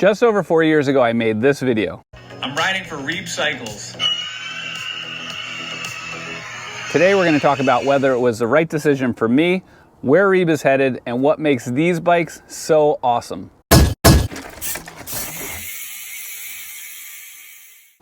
Just over 4 years ago, I made this video. I'm riding for Reeb Cycles. Today, we're going to talk about whether it was the right decision for me, where Reeb is headed, and what makes these bikes so awesome.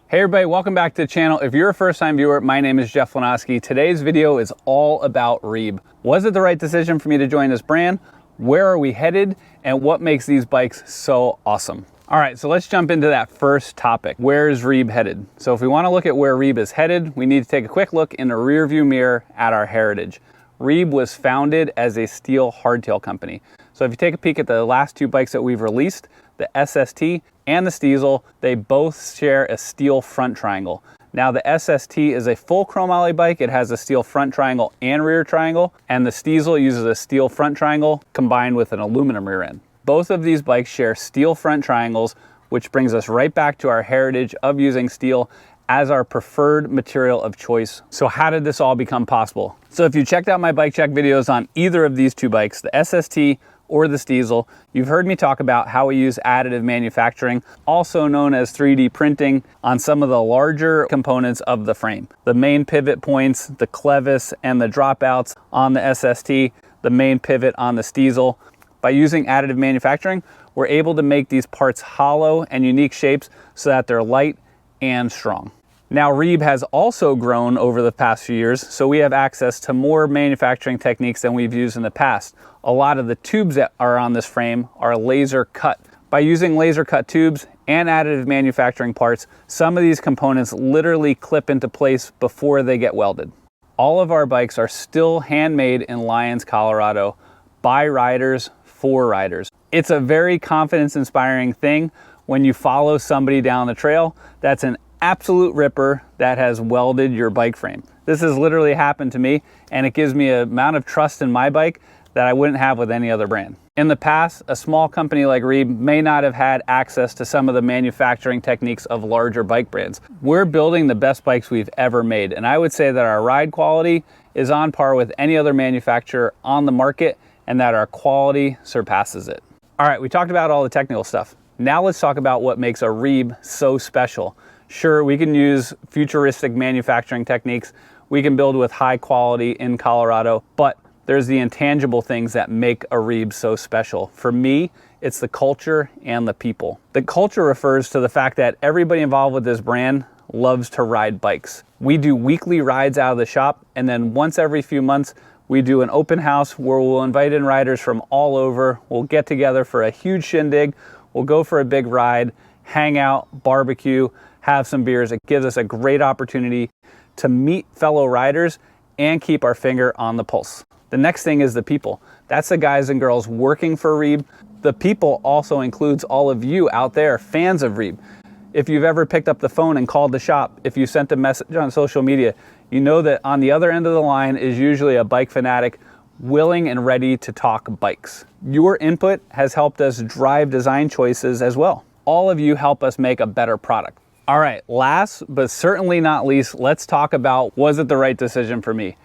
Hey everybody, welcome back to the channel. If you're a first-time viewer, my name is Jeff Lanoski. Today's video is all about Reeb. Was it the right decision for me to join this brand? Where are we headed? And what makes these bikes so awesome? All right, so let's jump into that first topic. Where is Reeb headed? So if we want to look at where Reeb is headed, we need to take a quick look in the rearview mirror at our heritage. Reeb was founded as a steel hardtail company. So if you take a peek at the last two bikes that we've released, the SST and the Stiesel, they both share a steel front triangle. Now the SST is a full chrome alloy bike. It has a steel front triangle and rear triangle, and the Stiesel uses a steel front triangle combined with an aluminum rear end. Both of these bikes share steel front triangles, which brings us right back to our heritage of using steel as our preferred material of choice. So how did this all become possible? So if you checked out my bike check videos on either of these two bikes, the SST or the Stiesel, you've heard me talk about how we use additive manufacturing, also known as 3D printing, on some of the larger components of the frame. The main pivot points, the clevis, and the dropouts on the SST, the main pivot on the Stiesel. By using additive manufacturing, we're able to make these parts hollow and unique shapes so that they're light and strong. Now, Reeb has also grown over the past few years, so we have access to more manufacturing techniques than we've used in the past. A lot of the tubes that are on this frame are laser cut. By using laser cut tubes and additive manufacturing parts, some of these components literally clip into place before they get welded. All of our bikes are still handmade in Lyons, Colorado, by riders for riders. It's a very confidence-inspiring thing when you follow somebody down the trail that's an absolute ripper that has welded your bike frame. This has literally happened to me, and it gives me an amount of trust in my bike that I wouldn't have with any other brand. In the past, a small company like Reeb may not have had access to some of the manufacturing techniques of larger bike brands. We're building the best bikes we've ever made, and I would say that our ride quality is on par with any other manufacturer on the market, and that our quality surpasses it. All right, we talked about all the technical stuff. Now let's talk about what makes a Reeb so special. Sure, we can use futuristic manufacturing techniques. We can build with high quality in Colorado, but there's the intangible things that make a Reeb so special. For me, it's the culture and the people. The culture refers to the fact that everybody involved with this brand loves to ride bikes. We do weekly rides out of the shop, and then once every few months, we do an open house where we'll invite in riders from all over. We'll get together for a huge shindig. We'll go for a big ride, hang out, barbecue, have some beers. It gives us a great opportunity to meet fellow riders and keep our finger on the pulse. The next thing is the people. That's the guys and girls working for Reeb. The people also includes all of you out there, fans of Reeb. If you've ever picked up the phone and called the shop, if you sent a message on social media, you know that on the other end of the line is usually a bike fanatic willing and ready to talk bikes. Your input has helped us drive design choices as well. All of you help us make a better product. All right, last but certainly not least, let's talk about, was it the right decision for me?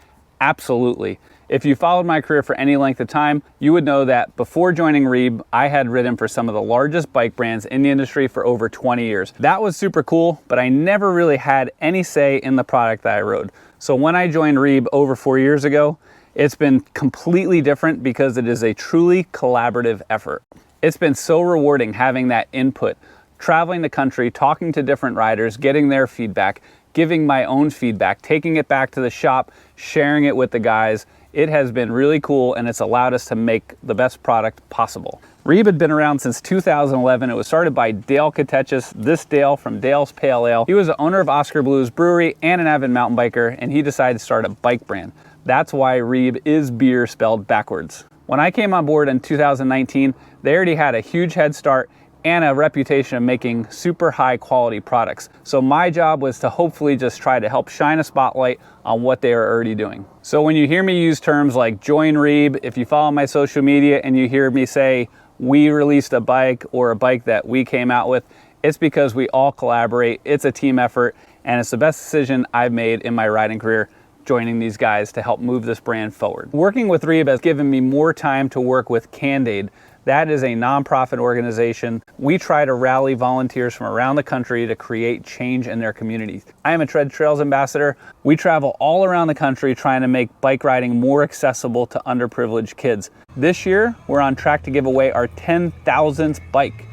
Absolutely. If you followed my career for any length of time, you would know that before joining Reeb, I had ridden for some of the largest bike brands in the industry for over 20 years. That was super cool, but I never really had any say in the product that I rode. So when I joined Reeb over 4 years ago, it's been completely different because it is a truly collaborative effort. It's been so rewarding having that input, traveling the country, talking to different riders, getting their feedback, giving my own feedback, taking it back to the shop, sharing it with the guys. It has been really cool, and it's allowed us to make the best product possible. Reeb had been around since 2011. It was started by Dale Katechis, this Dale from Dale's Pale Ale. He was the owner of Oscar Blues Brewery and an avid mountain biker, and he decided to start a bike brand. That's why Reeb is beer spelled backwards. When I came on board in 2019, they already had a huge head start and a reputation of making super high quality products. So my job was to hopefully just try to help shine a spotlight on what they are already doing. So when you hear me use terms like join Reeb, if you follow my social media and you hear me say we released a bike or a bike that we came out with, it's because we all collaborate. It's a team effort, and it's the best decision I've made in my riding career, joining these guys to help move this brand forward. Working with Reeb has given me more time to work with Candide, That is a nonprofit organization. We try to rally volunteers from around the country to create change in their communities. I am a Tread Trails ambassador. We travel all around the country trying to make bike riding more accessible to underprivileged kids. This year, we're on track to give away our 10,000th bike.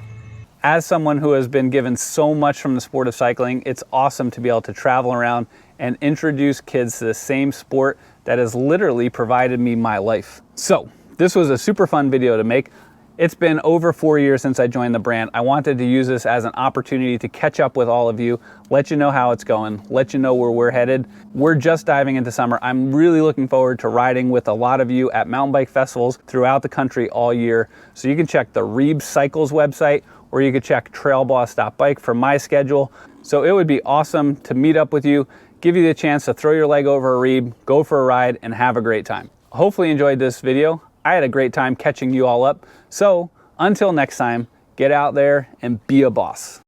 As someone who has been given so much from the sport of cycling, it's awesome to be able to travel around and introduce kids to the same sport that has literally provided me my life. So, this was a super fun video to make. It's been over 4 years since I joined the brand. I wanted to use this as an opportunity to catch up with all of you, let you know how it's going, let you know where we're headed. We're just diving into summer. I'm really looking forward to riding with a lot of you at mountain bike festivals throughout the country all year. So you can check the Reeb Cycles website, or you could check trailboss.bike for my schedule. So it would be awesome to meet up with you, give you the chance to throw your leg over a Reeb, go for a ride, and have a great time. Hopefully you enjoyed this video. I had a great time catching you all up. So until next time, get out there and be a boss.